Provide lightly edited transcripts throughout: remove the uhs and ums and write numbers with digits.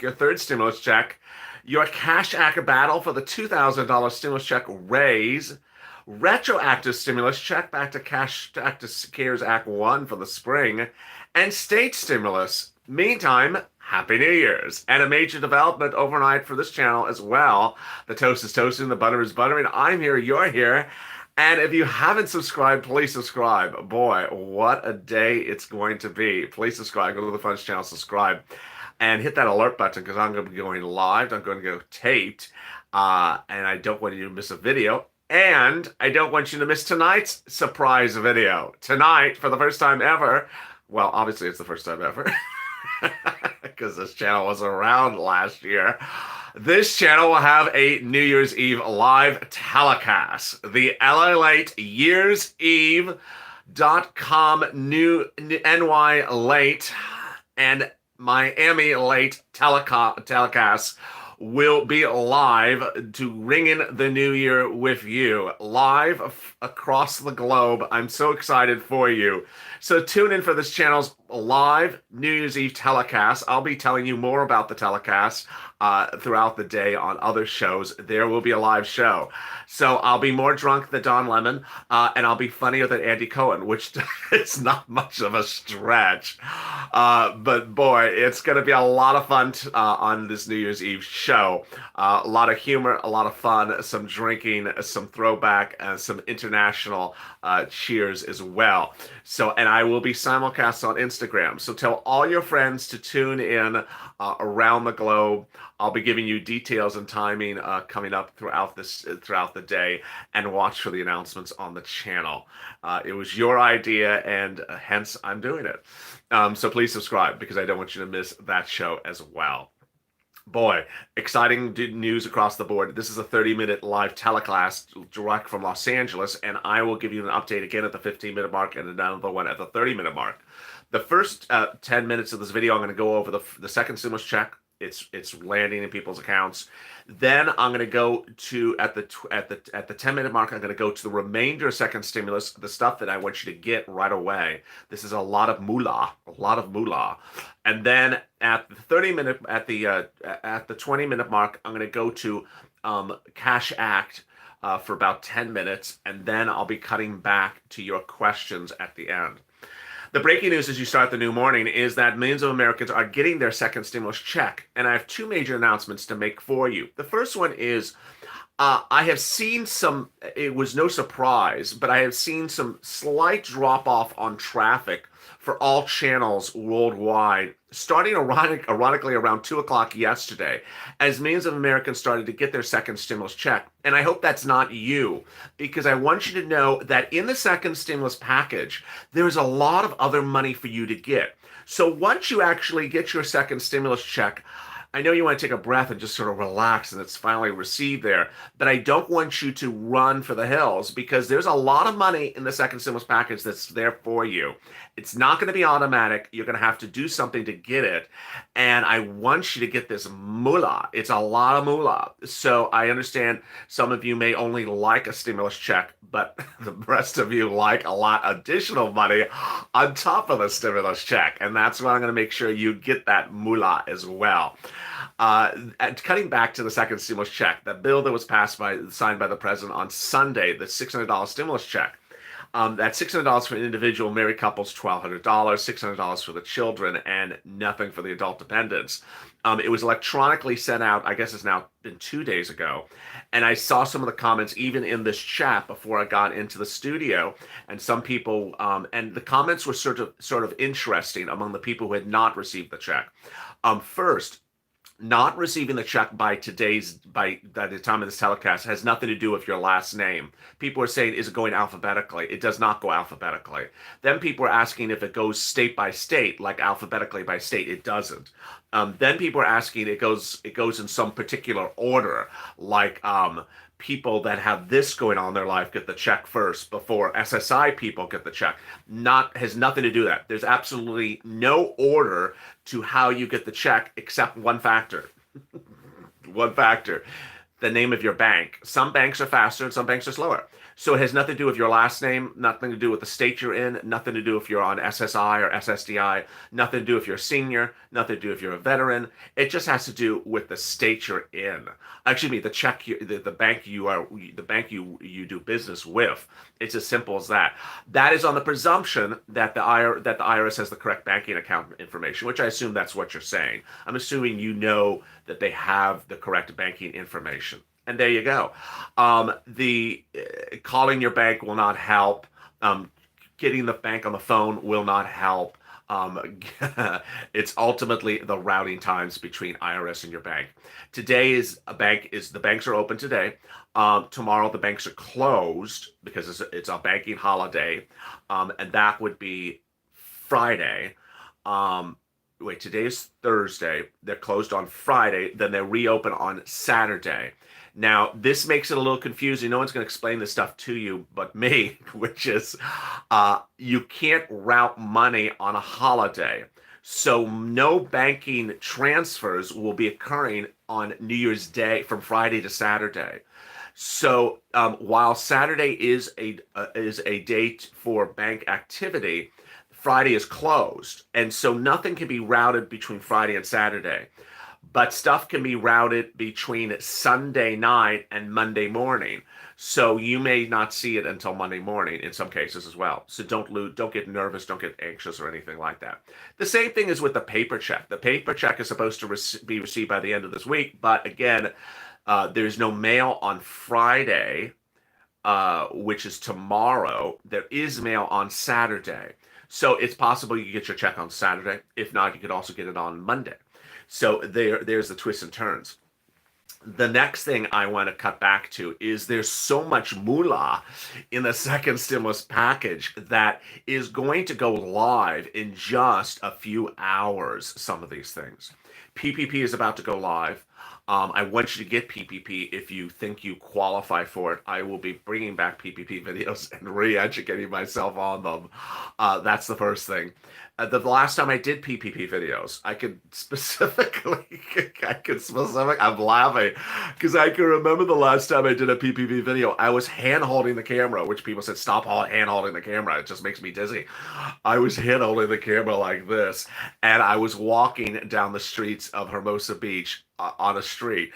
your third stimulus check, your Cash Act battle for the $2,000 stimulus check raise, retroactive stimulus check back to CARES Act 1 for the spring, and state stimulus. Meantime, Happy New Year's. And a major development overnight for this channel as well. The toast is toasting, the butter is buttering. I'm here, you're here. And if you haven't subscribed, please subscribe. Boy, what a day it's going to be. Please subscribe. Go to the Funds channel, subscribe, and hit that alert button because I'm going to be going live. I'm going to go taped. And I don't want you to miss a video. And I don't want you to miss tonight's surprise video. Tonight, for the first time ever, well, obviously it's the first time ever because this channel was around last year. This channel will have a New Year's Eve live telecast. The LALATE Year's Eve.com new NY late and Miami late telecasts will be live to ring in the new year with you, live across the globe. I'm so excited for you. So tune in for this channel's live New Year's Eve telecast. I'll be telling you more about the telecast throughout the day on other shows. There will be a live show. So I'll be more drunk than Don Lemon, and I'll be funnier than Andy Cohen, which is not much of a stretch. But boy, it's going to be a lot of fun on this New Year's Eve show. A lot of humor, a lot of fun, some drinking, some throwback, some international cheers as well. So, and I will be simulcast on Instagram. So tell all your friends to tune in around the globe. I'll be giving you details and timing coming up throughout the day, and watch for the announcements on the channel. It was your idea, and hence I'm doing it. So please subscribe because I don't want you to miss that show as well. Boy, exciting news across the board. This is a 30-minute live telecast direct from Los Angeles, and I will give you an update again at the 15-minute mark and another one at the 30-minute mark. The first 10 minutes of this video, I'm going to go over the second stimulus check. It's landing in people's accounts. Then I'm going to go to at the 10-minute mark. I'm going to go to the remainder of second stimulus, the stuff that I want you to get right away. This is a lot of moolah, And then at the 30-minute, at the 20-minute mark, I'm going to go to Cash Act for about 10 minutes, and then I'll be cutting back to your questions at the end. The breaking news as you start the new morning is that millions of Americans are getting their second stimulus check, and I have two major announcements to make for you. The first one is I have seen some, it was no surprise, but I have seen some slight drop off on traffic for all channels worldwide, starting ironically around 2 o'clock yesterday, as millions of Americans started to get their second stimulus check. And I hope that's not you, because I want you to know that in the second stimulus package, there's a lot of other money for you to get. So once you actually get your second stimulus check, I know you want to take a breath and just sort of relax and it's finally received there, but I don't want you to run for the hills because there's a lot of money in the second stimulus package that's there for you. It's not going to be automatic. You're going to have to do something to get it. And I want you to get this moolah. It's a lot of moolah. So I understand some of you may only like a stimulus check, but the rest of you like a lot additional money on top of the stimulus check. And that's why I'm going to make sure you get that moolah as well. And cutting back to the second stimulus check, the bill that was signed by the president on Sunday, the $600 stimulus check. That's $600 for individual married couples, $1,200, $600 for the children, and nothing for the adult dependents. It was electronically sent out, I guess it's now been 2 days ago. And I saw some of the comments even in this chat before I got into the studio. And some people, and the comments were sort of interesting among the people who had not received the check. First, not receiving the check by the time of this telecast has nothing to do with your last name. People are saying, is it going alphabetically? It does not go alphabetically. Then people are asking if it goes state by state, like alphabetically by state. It doesn't. Then people are asking it goes in some particular order, like people that have this going on in their life get the check first before SSI people get the check. Has nothing to do with that. There's absolutely no order to how you get the check except one factor. One factor. The name of your bank. Some banks are faster and some banks are slower. So it has nothing to do with your last name, nothing to do with the state you're in, nothing to do if you're on SSI or SSDI, nothing to do if you're a senior, nothing to do if you're a veteran. It just has to do with the state you're in. Excuse me, the bank you do business with. It's as simple as that. That is on the presumption that the IRS has the correct banking account information, which I assume that's what you're saying. I'm assuming you know that they have the correct banking information. And there you go. The calling your bank will not help. Getting the bank on the phone will not help. It's ultimately the routing times between IRS and your bank. Today is the banks are open today. Tomorrow the banks are closed because it's a banking holiday, and that would be Friday. Today is Thursday. They're closed on Friday. Then they reopen on Saturday. Now, this makes it a little confusing. No one's going to explain this stuff to you but me, which is you can't route money on a holiday. So no banking transfers will be occurring on New Year's Day from Friday to Saturday. So while Saturday is a date for bank activity, Friday is closed. And so nothing can be routed between Friday and Saturday. But stuff can be routed between Sunday night and Monday morning. So you may not see it until Monday morning in some cases as well. So don't get nervous, don't get anxious or anything like that. The same thing is with the paper check. The paper check is supposed to be received by the end of this week. But again, there's no mail on Friday, which is tomorrow. There is mail on Saturday. So it's possible you get your check on Saturday. If not, you could also get it on Monday. So there's the twists and turns. The next thing I want to cut back to is there's so much moolah in the second stimulus package that is going to go live in just a few hours, some of these things. PPP is about to go live. I want you to get PPP if you think you qualify for it. I will be bringing back PPP videos and re-educating myself on them. That's the first thing. The last time I did PPP videos, I'm laughing because I can remember the last time I did a PPP video, I was hand-holding the camera, which people said, stop hand-holding the camera. It just makes me dizzy. I was hand-holding the camera like this, and I was walking down the streets of Hermosa Beach on a street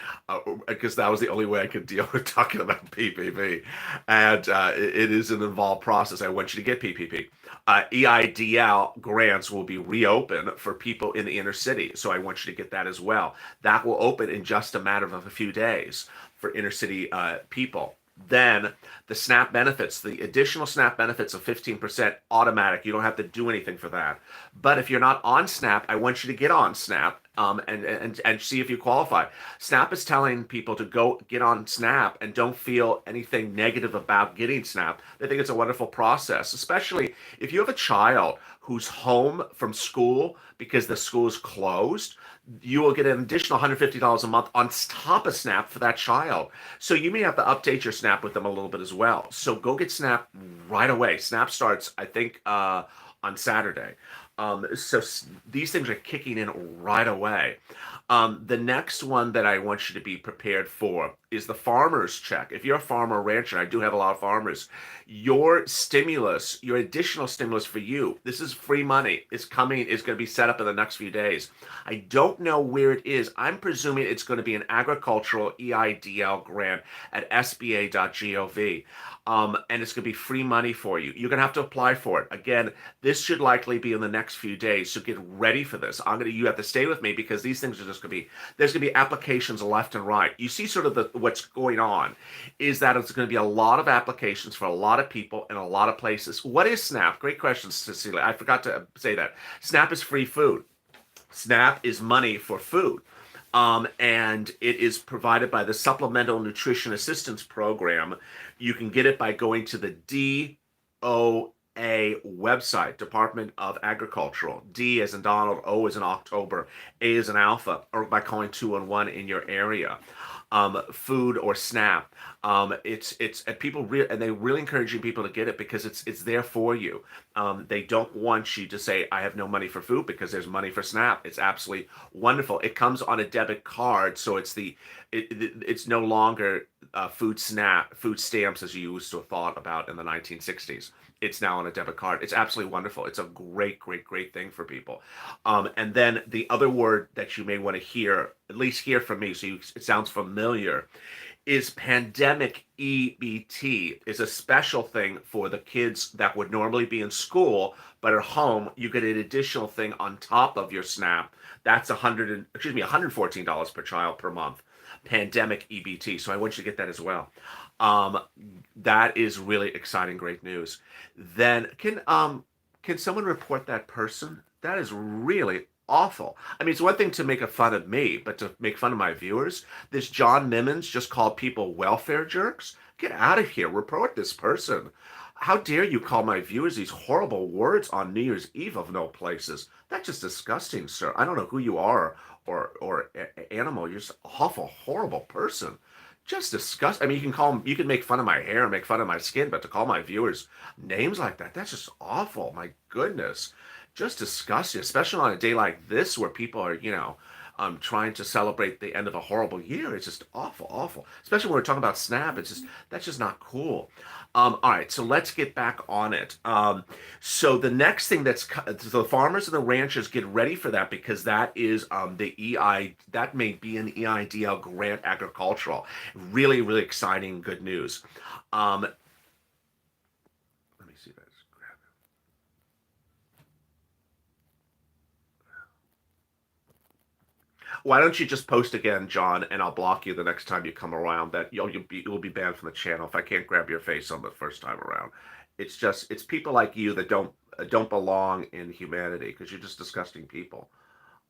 because that was the only way I could deal with talking about PPP. And it is an involved process. I want you to get PPP. EIDL grants will be reopened for people in the inner city. So I want you to get that as well. That will open in just a matter of a few days for inner city people. Then the SNAP benefits, the additional SNAP benefits of 15% automatic. You don't have to do anything for that. But if you're not on SNAP, I want you to get on SNAP and see if you qualify. SNAP is telling people to go get on SNAP and don't feel anything negative about getting SNAP. They think it's a wonderful process, especially if you have a child who's home from school because the school is closed. You will get an additional $150 a month on top of SNAP for that child. So you may have to update your SNAP with them a little bit as well. So go get SNAP right away. SNAP starts, I think, on Saturday. So these things are kicking in right away. The next one that I want you to be prepared for is the farmer's check. If you're a farmer or rancher, I do have a lot of farmers, your stimulus, your additional stimulus for you, this is free money. It's coming, it's going to be set up in the next few days. I don't know where it is. I'm presuming it's going to be an agricultural EIDL grant at sba.gov. And it's going to be free money for you. You're going to have to apply for it. Again, this should likely be in the next few days, so get ready for this. You have to stay with me because these things are just going to be, there's going to be applications left and right. You see sort of what's going on is that it's going to be a lot of applications for a lot of people in a lot of places. What is SNAP? Great question, Cecilia. I forgot to say that. SNAP is free food. SNAP is money for food. And it is provided by the Supplemental Nutrition Assistance Program. You can get it by going to the DOA website, Department of Agricultural. D as in Donald, O as in October, A as in Alpha, or by calling 211 in your area. Food or SNAP. It's and people and they really encouraging people to get it because it's there for you. They don't want you to say I have no money for food because there's money for SNAP. It's absolutely wonderful. It comes on a debit card, so it's no longer food stamps as you used to have thought about in the 1960s. It's now on a debit card. It's absolutely wonderful. It's a great, great, great thing for people. And then the other word that you may want to hear, at least hear from me, it sounds familiar, is pandemic EBT is a special thing for the kids that would normally be in school, but at home you get an additional thing on top of your SNAP. That's $114 per child per month. Pandemic EBT. So I want you to get that as well. Um, that is really exciting, great news. Then can someone report that person? That is really awful. I mean, it's one thing to make a fun of me, but to make fun of my viewers, this John Mimmons just called people welfare jerks. Get out of here. Report this person. How dare you call my viewers these horrible words on New Year's Eve of no places? That's just disgusting, sir. I don't know who you are or animal. You're just an awful, horrible person. Just disgust. I mean, you can make fun of my hair and make fun of my skin, but to call my viewers names like that, that's just awful. My goodness. Just disgusting, especially on a day like this where people are, trying to celebrate the end of a horrible year. It's just awful, awful. Especially when we're talking about SNAP, that's just not cool. All right, so let's get back on it. So the next thing so the farmers and the ranchers get ready for that because that is that may be an EIDL grant agricultural. Really, really exciting, good news. Let me see if I just grab it. Why don't you just post again, John, and I'll block you the next time you come around. That you'll be banned from the channel if I can't grab your face on the first time around. It's people like you that don't belong in humanity because you're just disgusting people.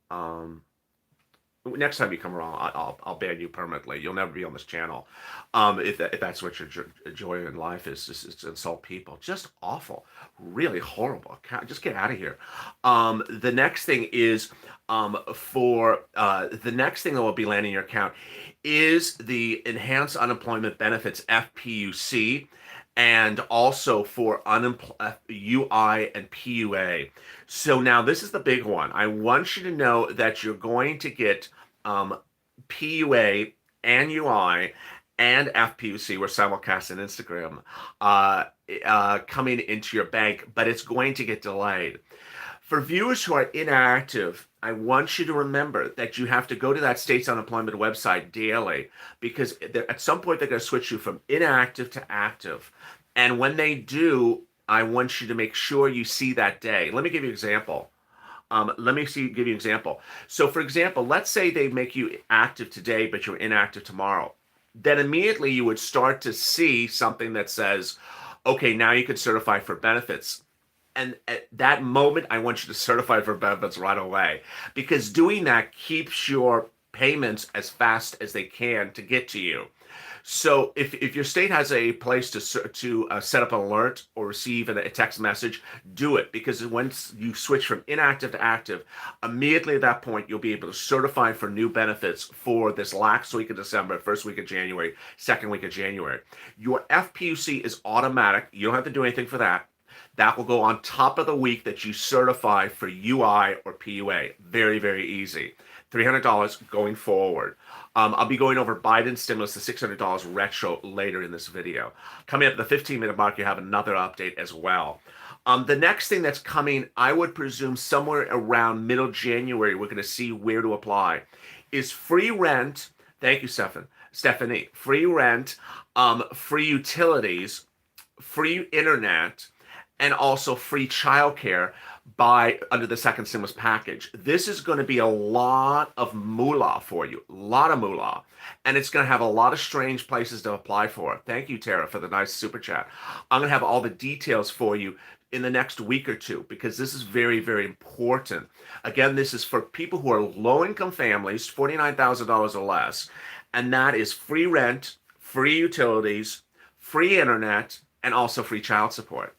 Um, Next time you come around, I'll ban you permanently. You'll never be on this channel. If that's what your joy in life is to insult people. Just awful, really horrible. Just get out of here. The next thing is the next thing that will be landing in your account is the Enhanced Unemployment Benefits FPUC. And also for UI and PUA. So now this is the big one. I want you to know that you're going to get PUA and UI and FPUC, we're simulcast on Instagram, coming into your bank, but it's going to get delayed. For viewers who are inactive, I want you to remember that you have to go to that state's unemployment website daily because at some point they're going to switch you from inactive to active. And when they do, I want you to make sure you see that day. Let me give you an example. Give you an example. So for example, let's say they make you active today, but you're inactive tomorrow. Then immediately you would start to see something that says, okay, now you can certify for benefits. And at that moment, I want you to certify for benefits right away because doing that keeps your payments as fast as they can to get to you. So if your state has a place to set up an alert or receive a text message, do it because once you switch from inactive to active, immediately at that point, you'll be able to certify for new benefits for this last week of December, first week of January, second week of January. Your FPUC is automatic. You don't have to do anything for that. That will go on top of the week that you certify for UI or PUA. Very, very easy. $300 going forward. I'll be going over Biden's stimulus, the $600 retro later in this video. Coming up at the 15-minute mark, you have another update as well. The next thing that's coming, I would presume somewhere around middle January, we're going to see where to apply, is free rent. Thank you, Stephanie. Free rent, free utilities, free internet, and also free childcare under the second stimulus package. This is going to be a lot of moolah for you, a lot of moolah, and it's going to have a lot of strange places to apply for. Thank you, Tara, for the nice super chat. I'm going to have all the details for you in the next week or two because this is very, very important. Again, this is for people who are low-income families, $49,000 or less, and that is free rent, free utilities, free internet, and also free child support.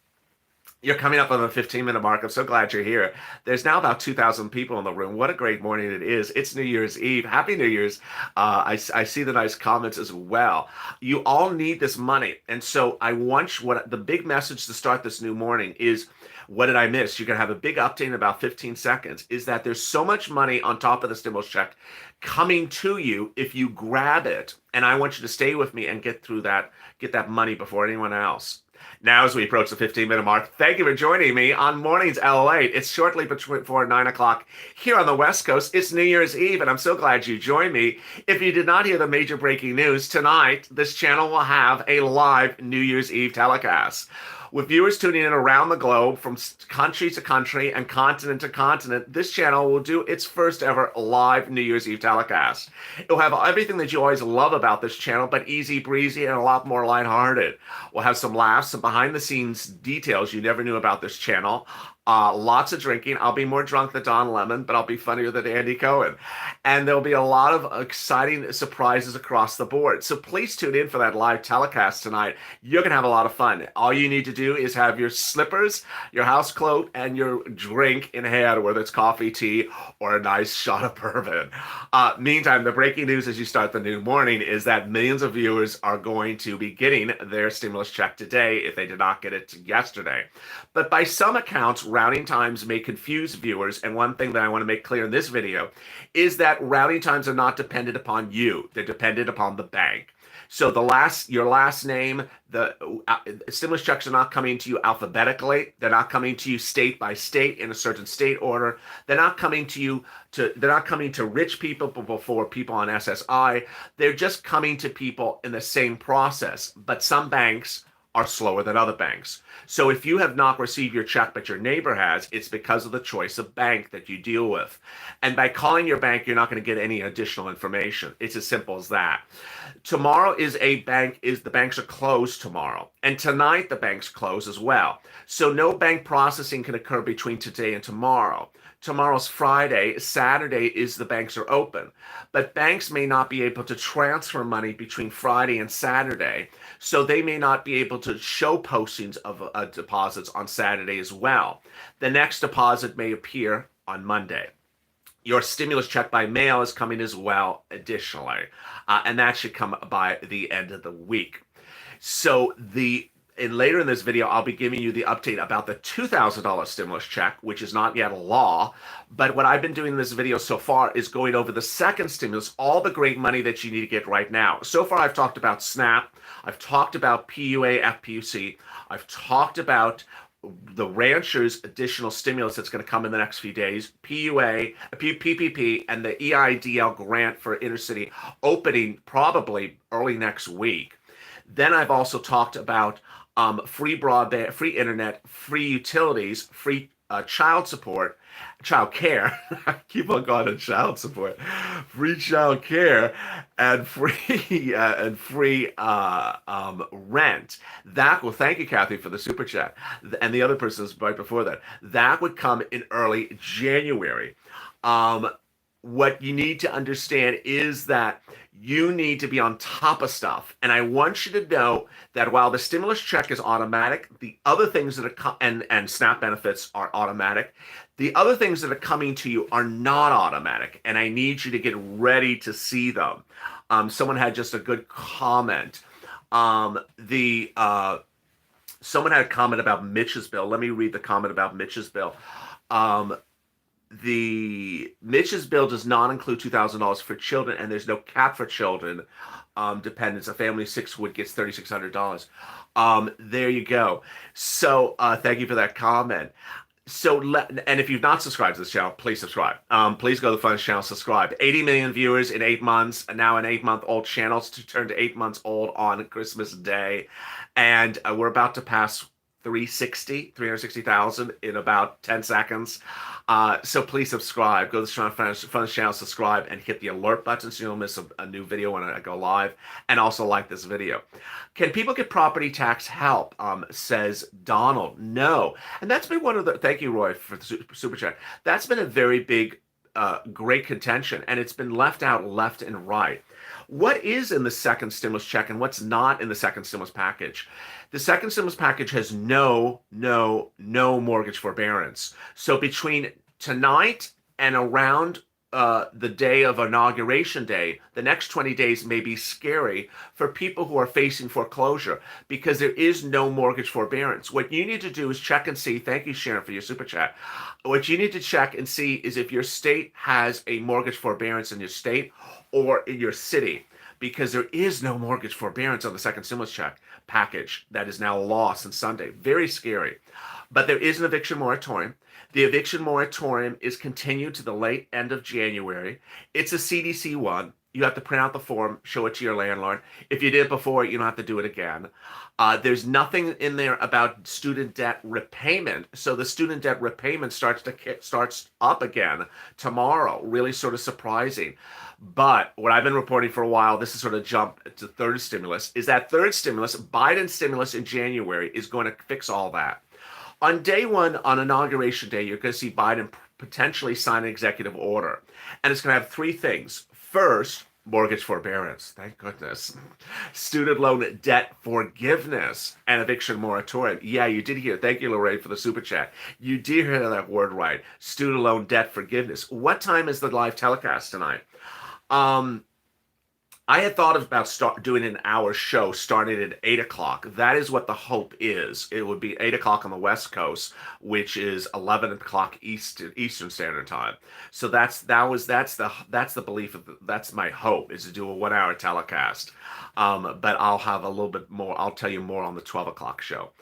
You're coming up on the 15-minute mark. I'm so glad you're here. There's now about 2,000 people in the room. What a great morning it is. It's New Year's Eve. Happy New Year's. I see the nice comments as well. You all need this money. And so I want you, what the big message to start this new morning is, what did I miss? You're going to have a big update in about 15 seconds, is that there's so much money on top of the stimulus check coming to you if you grab it. And I want you to stay with me and get through that, get that money before anyone else. Now, as we approach the 15-minute mark, thank you for joining me on Mornings LALATE. It's shortly before 9 o'clock here on the West Coast. It's New Year's Eve, and I'm so glad you joined me. If you did not hear the major breaking news, tonight, this channel will have a live New Year's Eve telecast. With viewers tuning in around the globe from country to country and continent to continent, this channel will do its first ever live New Year's Eve telecast. It'll have everything that you always love about this channel, but easy breezy and a lot more lighthearted. We'll have some laughs, some behind the scenes details you never knew about this channel. Lots of drinking. I'll be more drunk than Don Lemon, but I'll be funnier than Andy Cohen. And there'll be a lot of exciting surprises across the board. So please tune in for that live telecast tonight. You're going to have a lot of fun. All you need to do is have your slippers, your house coat, and your drink in hand, whether it's coffee, tea, or a nice shot of bourbon. Meantime, the breaking news as you start the new morning is that millions of viewers are going to be getting their stimulus check today if they did not get it yesterday. But by some accounts, routing times may confuse viewers, and one thing that I want to make clear in this video is that routing times are not dependent upon you. They're dependent upon the bank. So your last name, the stimulus checks are not coming to you alphabetically. They're not coming to you state by state in a certain state order. They're not coming to rich people before people on SSI. They're just coming to people in the same process. But some banks are slower than other banks. So if you have not received your check but your neighbor has, it's because of the choice of bank that you deal with. And by calling your bank, you're not going to get any additional information. It's as simple as that. Tomorrow the banks are closed tomorrow. And tonight the banks close as well. So no bank processing can occur between today and tomorrow. Tomorrow's Friday. Saturday is the banks are open. But banks may not be able to transfer money between Friday and Saturday. So they may not be able to show postings of deposits on Saturday as well. The next deposit may appear on Monday. Your stimulus check by mail is coming as well additionally. And that should come by the end of the week. So later in this video, I'll be giving you the update about the $2,000 stimulus check, which is not yet a law. But what I've been doing in this video so far is going over the second stimulus, all the great money that you need to get right now. So far, I've talked about SNAP. I've talked about PUA, FPUC. I've talked about the ranchers' additional stimulus that's going to come in the next few days, PUA, PPP, and the EIDL grant for inner city opening probably early next week. Then I've also talked about free broadband, free internet, free utilities, free child support, child care. I keep on calling it child support, free child care, and free rent. Thank you, Kathy, for the super chat, and the other person's right before that. That would come in early January. What you need to understand is that you need to be on top of stuff. And I want you to know that while the stimulus check is automatic, the other things that are and SNAP benefits are automatic, the other things that are coming to you are not automatic. And I need you to get ready to see them. Someone had just a good comment. Someone had a comment about Mitch's bill. Let me read the comment about Mitch's bill. The Mitch's bill does not include $2,000 for children, and there's no cap for children dependents. A family of 6 gets $3,600. There you go. So thank you for that comment. And if you've not subscribed to this channel, please subscribe. Please go to the Funds channel, subscribe. 80 million viewers in 8 months, and now an 8-month-old channel to turn to 8 months old on Christmas Day. And we're about to pass 360,000 in about 10 seconds. So please subscribe. Go to the Funds channel, subscribe, and hit the alert button so you don't miss a new video when I go live. And also like this video. Can people get property tax help? Says Donald. No. And that's been one of the, thank you, Roy, for the super chat. That's been a very big great contention, and it's been left out left and right. What is in the second stimulus check and what's not in the second stimulus package? The second stimulus package has no mortgage forbearance. So between tonight and around the day of inauguration day, the next 20 days may be scary for people who are facing foreclosure because there is no mortgage forbearance. What you need to do is check and see. Thank you, Sharon, for your super chat. What you need to check and see is if your state has a mortgage forbearance in your state or in your city, because there is no mortgage forbearance on the second stimulus check package that is now law since Sunday. Very scary. But there is an eviction moratorium. The eviction moratorium is continued to the late end of January. It's a CDC one. You have to print out the form, show it to your landlord. If you did it before, you don't have to do it again. There's nothing in there about student debt repayment. So the student debt repayment starts up again tomorrow. Really sort of surprising. But what I've been reporting for a while, this is sort of jump to third stimulus, is that third stimulus, Biden's stimulus in January, is going to fix all that. On day one, on Inauguration Day, you're going to see Biden potentially sign an executive order. And it's going to have three things. First, mortgage forbearance. Thank goodness. Student loan debt forgiveness and eviction moratorium. Yeah, you did hear. Thank you, Lorraine, for the super chat. You did hear that word right. Student loan debt forgiveness. What time is the live telecast tonight? I had thought about doing an hour show starting at 8 o'clock. That is what the hope is. It would be 8 o'clock on the West Coast, which is 11 o'clock Eastern Standard Time. So that's the belief that's my hope, is to do a 1 hour telecast. But I'll have a little bit more. I'll tell you more on the 12 o'clock show.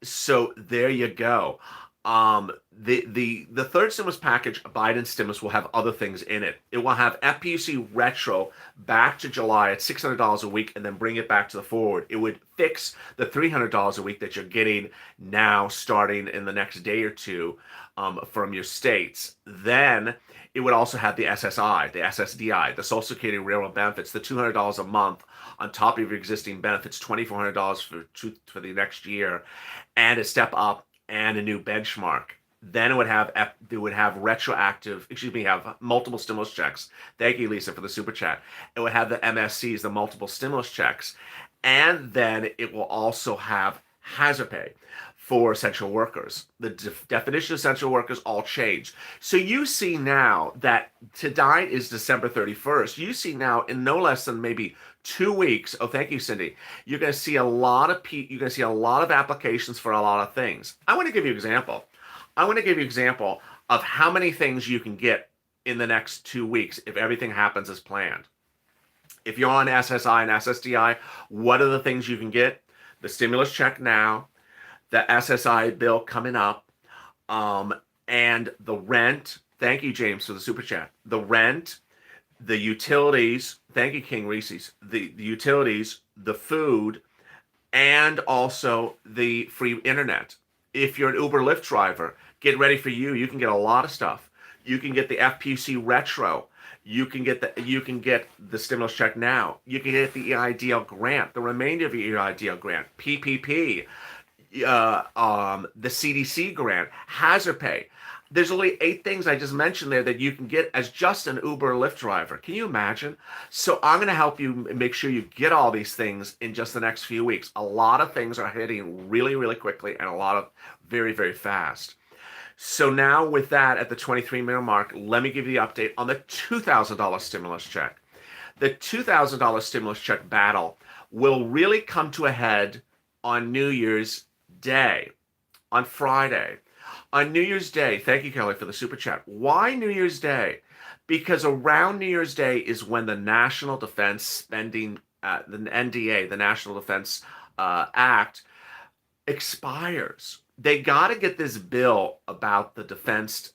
So there you go. The third stimulus package, Biden stimulus, will have other things in it. It will have FPUC retro back to July at $600 a week and then bring it back to the forward. It would fix the $300 a week that you're getting now starting in the next day or two from your states. Then it would also have the SSI, the SSDI, the Social Security Railroad benefits, the $200 a month on top of your existing benefits, $2,400 for the next year, and a step up and a new benchmark. Then it would have retroactive, have multiple stimulus checks. Thank you, Lisa, for the super chat. It would have the MSCs, the multiple stimulus checks. And then it will also have hazard pay for essential workers. The definition of essential workers all changed. So you see now that tonight is December 31st. You see now in no less than maybe 2 weeks. Oh, thank you, Cindy. You're going to see a lot of applications for a lot of things. I want to give you an example. Of how many things you can get in the next 2 weeks if everything happens as planned. If you're on SSI and SSDI, what are the things you can get? The stimulus check now, the SSI bill coming up, and the rent. Thank you, James, for the super chat. The rent, the utilities. Thank you, King Reese's. The utilities, the food, and also the free internet. If you're an Uber Lyft driver, get ready for you. You can get a lot of stuff. You can get the FPUC retro. You can get the stimulus check now. You can get the EIDL grant, the remainder of your EIDL grant, PPP, the CDC grant, hazard pay. There's only 8 things I just mentioned there that you can get as just an Uber or Lyft driver. Can you imagine? So I'm going to help you make sure you get all these things in just the next few weeks. A lot of things are hitting really, really quickly and a lot of very, very fast. So now with that at the 23-minute mark, let me give you the update on the $2,000 stimulus check. The $2,000 stimulus check battle will really come to a head on New Year's Day, on Friday. On New Year's Day, thank you, Kelly, for the super chat. Why New Year's Day? Because around New Year's Day is when the National Defense Spending, the NDA, the National Defense Act, expires. They got to get this bill about the defense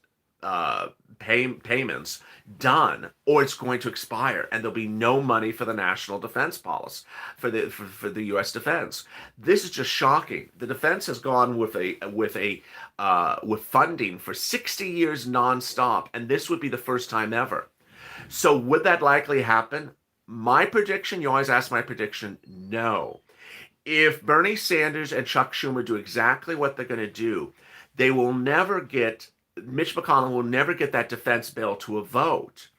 payments done, or it's going to expire, and there'll be no money for the national defense policy for the U.S. defense. This is just shocking. The defense has gone with funding for 60 years nonstop, and this would be the first time ever. So would that likely happen? My prediction. You always ask my prediction. No. If Bernie Sanders and Chuck Schumer do exactly what they're going to do, they will never get Mitch McConnell will never get that defense bill to a vote.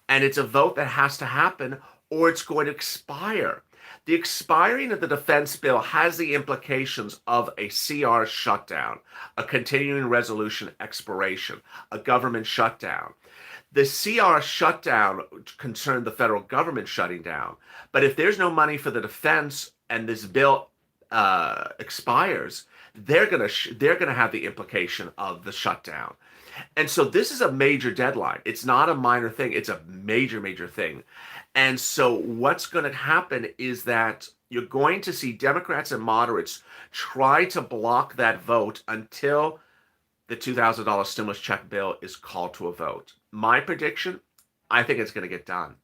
And it's a vote that has to happen or it's going to expire. The expiring of the defense bill has the implications of a CR shutdown, a continuing resolution expiration, a government shutdown. The CR shutdown concerned the federal government shutting down. But if there's no money for the defense and this bill expires, they're gonna have the implication of the shutdown. And so this is a major deadline. It's not a minor thing. It's a major, major thing. And so what's going to happen is that you're going to see Democrats and moderates try to block that vote until the $2,000 stimulus check bill is called to a vote. My prediction, I think it's going to get done.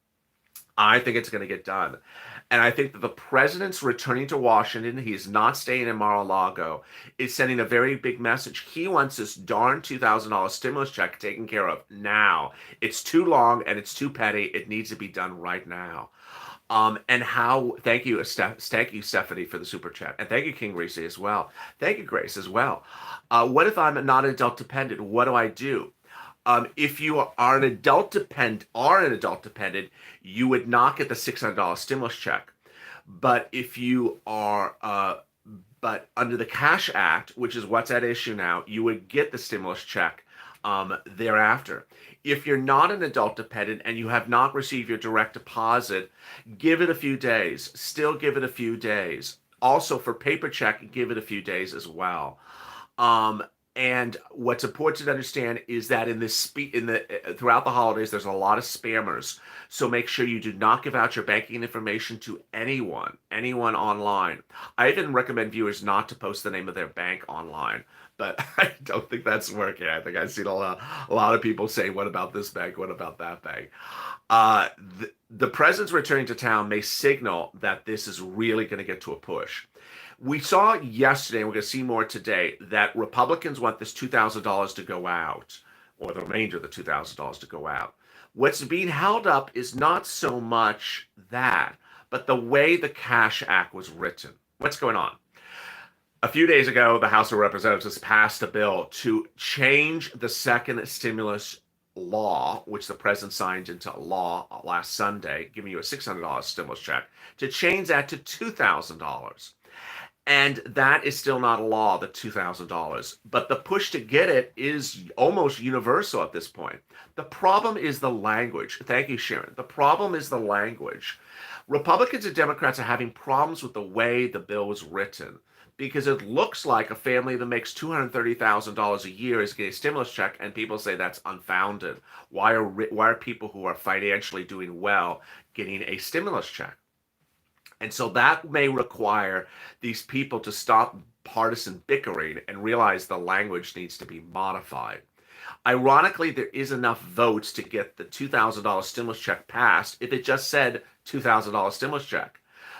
I think it's going to get done. And I think that the president's returning to Washington, he's not staying in Mar-a-Lago, is sending a very big message. He wants this darn $2,000 stimulus check taken care of now. It's too long and it's too petty. It needs to be done right now. Thank you, Stephanie, for the super chat. And thank you, King Reese, as well. Thank you, Grace, as well. What if I'm not adult dependent? What do I do? If you are an adult dependent, you would not get the $600 stimulus check. But if you are, but under the Cash Act, which is what's at issue now, you would get the stimulus check thereafter. If you're not an adult dependent and you have not received your direct deposit, give it a few days. Still give it a few days. Also for paper check, give it a few days as well. And what's important to understand is that throughout the holidays, there's a lot of spammers. So make sure you do not give out your banking information to anyone online. I even recommend viewers not to post the name of their bank online, but I don't think that's working. I think I've seen a lot of people say, "What about this bank? What about that bank?" The president's returning to town may signal that this is really going to get to a push. We saw yesterday, and we're going to see more today, that Republicans want this $2,000 to go out, or the remainder of the $2,000 to go out. What's being held up is not so much that, but the way the Cash Act was written. What's going on? A few days ago, the House of Representatives passed a bill to change the second stimulus law, which the president signed into law last Sunday, giving you a $600 stimulus check, to change that to $2,000. And that is still not a law, the $2,000. But the push to get it is almost universal at this point. The problem is the language. Thank you, Sharon. The problem is the language. Republicans and Democrats are having problems with the way the bill was written because it looks like a family that makes $230,000 a year is getting a stimulus check, and people say that's unfounded. Why are people who are financially doing well getting a stimulus check? And so that may require these people to stop partisan bickering and realize the language needs to be modified. Ironically, there is enough votes to get the $2,000 stimulus check passed if it just said $2,000 stimulus check.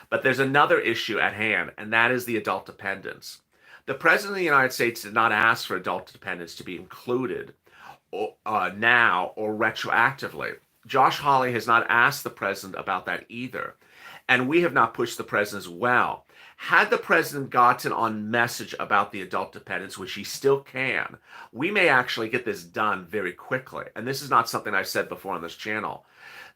But there's another issue at hand, and that is the adult dependents. The President of the United States did not ask for adult dependents to be included now or retroactively. Josh Hawley has not asked the President about that either. And we have not pushed the president as well. Had the president gotten on message about the adult dependents, which he still can, we may actually get this done very quickly. And this is not something I've said before on this channel.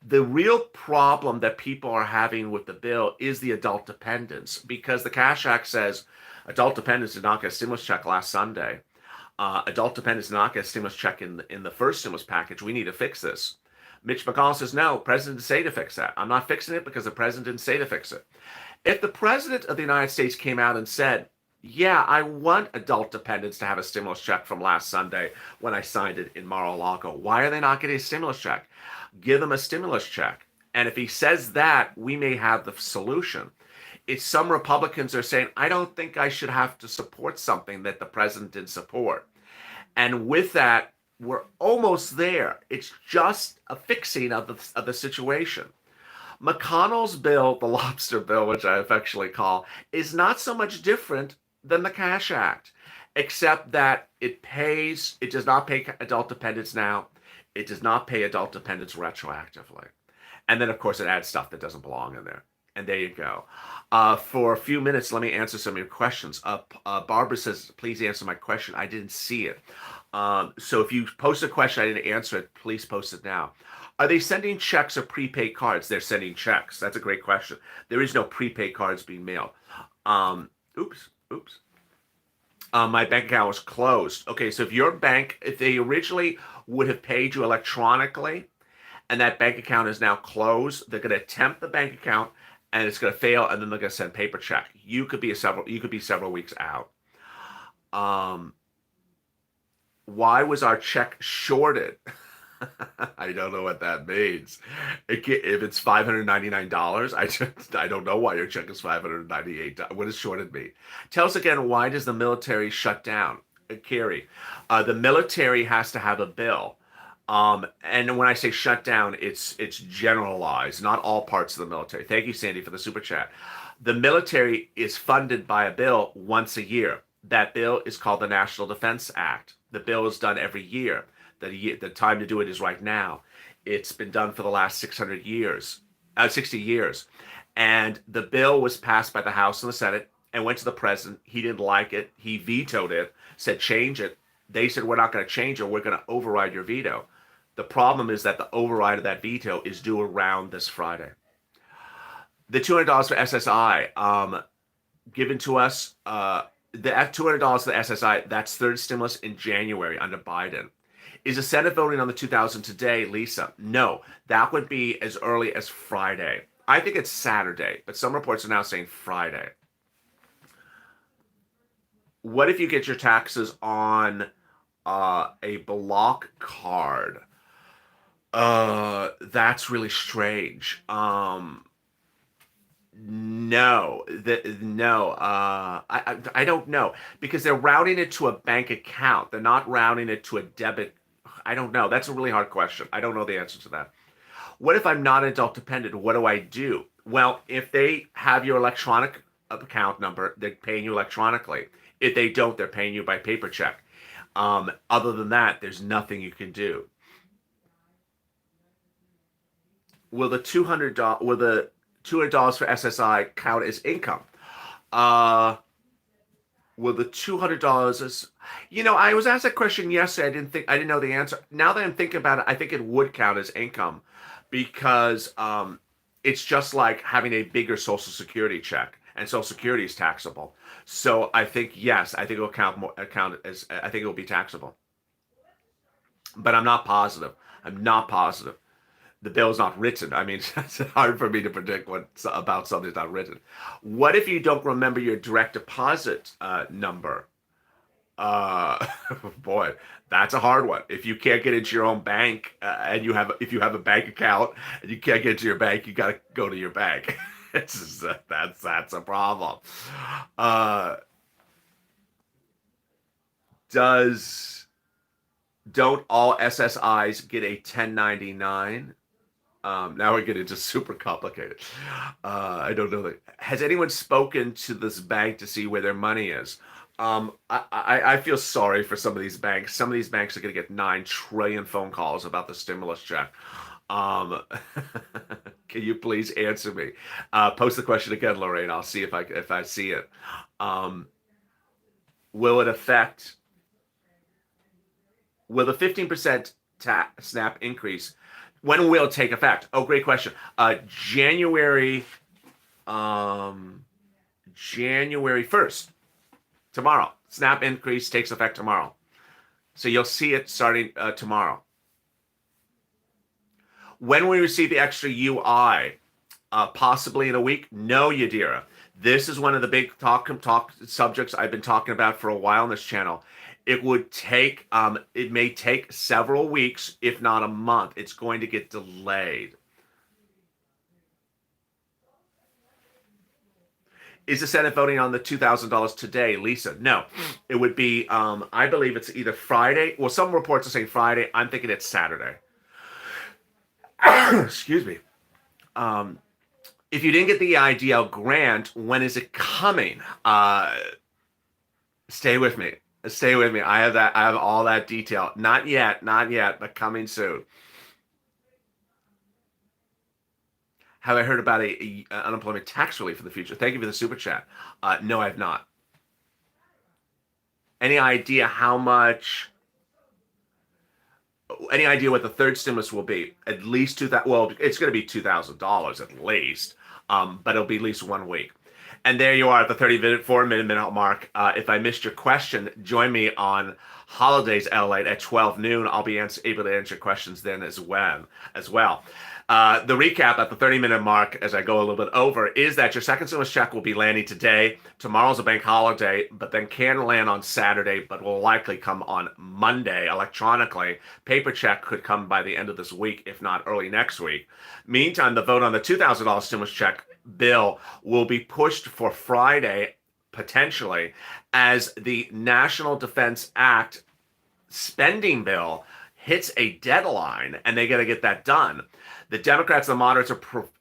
The real problem that people are having with the bill is the adult dependents, because the Cash Act says adult dependents did not get a stimulus check last Sunday. Adult dependents did not get a stimulus check in the first stimulus package. We need to fix this. Mitch McConnell says, no, president didn't say to fix that. I'm not fixing it because the president didn't say to fix it. If the president of the United States came out and said, yeah, I want adult dependents to have a stimulus check from last Sunday when I signed it in Mar-a-Lago, why are they not getting a stimulus check? Give them a stimulus check. And if he says that, we may have the solution. It's some Republicans are saying, I don't think I should have to support something that the president didn't support. And with that, we're almost there. It's just a fixing of the situation. McConnell's bill, the lobster bill, which I affectionately call, is not so much different than the Cash Act, except that it does not pay adult dependents now. It does not pay adult dependents retroactively. And then, of course, it adds stuff that doesn't belong in there. And there you go. For a few minutes, let me answer some of your questions. Barbara says, please answer my question. I didn't see it. So if you post a question I didn't answer it, please post it now. Are they sending checks or prepaid cards? They're sending checks. That's a great question. There is no prepaid cards being mailed. Um, oops. My bank account was closed. Okay, so if your bank, if they originally would have paid you electronically, and that bank account is now closed, they're going to attempt the bank account, and it's going to fail, and then they're going to send paper check. You could be several weeks out. Um, why was our check shorted? I don't know what that means. If it's $599, I don't know why your check is $598. What does shorted mean? Tell us again, why does the military shut down? Carrie, the military has to have a bill. And when I say shut down, it's generalized, not all parts of the military. Thank you, Sandy, for the super chat. The military is funded by a bill once a year. That bill is called the National Defense Act. The bill is done every year. The time to do it is right now. It's been done for the last 60 years. And the bill was passed by the House and the Senate and went to the president. He didn't like it. He vetoed it, said change it. They said, we're not going to change it. We're going to override your veto. The problem is that the override of that veto is due around this Friday. The $200 for SSI given to us, the $200 for the SSI, that's third stimulus in January under Biden. Is the Senate voting on the 2000 today, Lisa? No, that would be as early as Friday. I think it's Saturday, but some reports are now saying Friday. What if you get your taxes on a block card? That's really strange. No, I don't know, because they're routing it to a bank account. They're not routing it to a debit. I don't know. That's a really hard question. I don't know the answer to that. What if I'm not adult dependent? What do I do? Well, if they have your electronic account number, they're paying you electronically. If they don't, they're paying you by paper check. Other than that, there's nothing you can do. Will the $200 for SSI count as income? Will the $200? I was asked that question yesterday. I didn't know the answer. Now that I'm thinking about it, I think it would count as income, because it's just like having a bigger Social Security check, and Social Security is taxable. So I think yes, I think it will I think it will be taxable, but I'm not positive. I'm not positive. The bill's not written. I mean, it's hard for me to predict about something that's not written. What if you don't remember your direct deposit number? Boy, that's a hard one. If you can't get into your own bank, and if you have a bank account and you can't get into your bank, you got to go to your bank. That's a problem. Don't all SSIs get a 1099? Now we get into super complicated. I don't know that. Has anyone spoken to this bank to see where their money is? I feel sorry for some of these banks. Some of these banks are going to get 9 trillion phone calls about the stimulus check. Can you please answer me? Post the question again, Lorraine. I'll see if I see it. Will it affect? Will the 15% SNAP increase? When will it take effect? Oh, great question. January 1st, tomorrow. SNAP increase takes effect tomorrow. So you'll see it starting tomorrow. When we receive the extra UI, possibly in a week? No, Yadira. This is one of the big talk subjects I've been talking about for a while on this channel. It may take several weeks, if not a month. It's going to get delayed. Is the Senate voting on the $2,000 today, Lisa? No, it would be, I believe it's either Friday. Well, some reports are saying Friday. I'm thinking it's Saturday. Excuse me. If you didn't get the EIDL grant, when is it coming? Stay with me. Stay with me. I have all that detail. Not yet, but coming soon. Have I heard about a unemployment tax relief for the future? Thank you for the super chat. No, I have not. Any idea how much Any idea what the third stimulus will be? At least $2,000. Well, it's going to be $2,000 at least, but it'll be at least 1 week. And there you are at the 34-minute mark. If I missed your question, join me on holidays LATE at 12 noon. I'll be able to answer questions then as well. The recap at the 30-minute mark, as I go a little bit over, is that your second stimulus check will be landing today. Tomorrow's a bank holiday, but then can land on Saturday, but will likely come on Monday electronically. Paper check could come by the end of this week, if not early next week. Meantime, the vote on the $2,000 stimulus check bill will be pushed for Friday, potentially, as the National Defense Act spending bill hits a deadline and they got to get that done. The Democrats and the moderates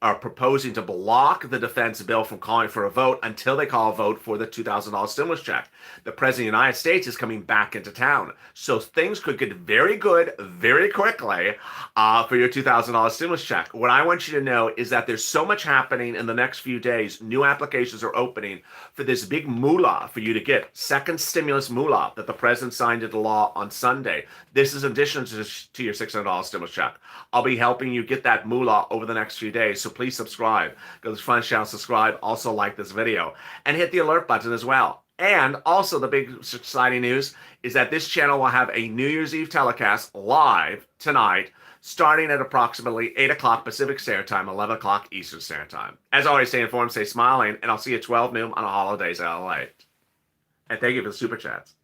are proposing to block the defense bill from calling for a vote until they call a vote for the $2,000 stimulus check. The President of the United States is coming back into town. So things could get very good very quickly for your $2,000 stimulus check. What I want you to know is that there's so much happening in the next few days. New applications are opening for this big moolah for you to get. Second stimulus moolah that the President signed into law on Sunday. This is in addition to your $600 stimulus check. I'll be helping you get that moolah over the next few days. So please subscribe. Go to the front channel, subscribe. Also like this video and hit the alert button as well. And also the big exciting news is that this channel will have a New Year's Eve telecast live tonight, starting at approximately 8 o'clock Pacific Standard Time, 11 o'clock Eastern Standard Time. As always, stay informed, stay smiling, and I'll see you at 12 noon on the holidays at LA. And thank you for the super chats.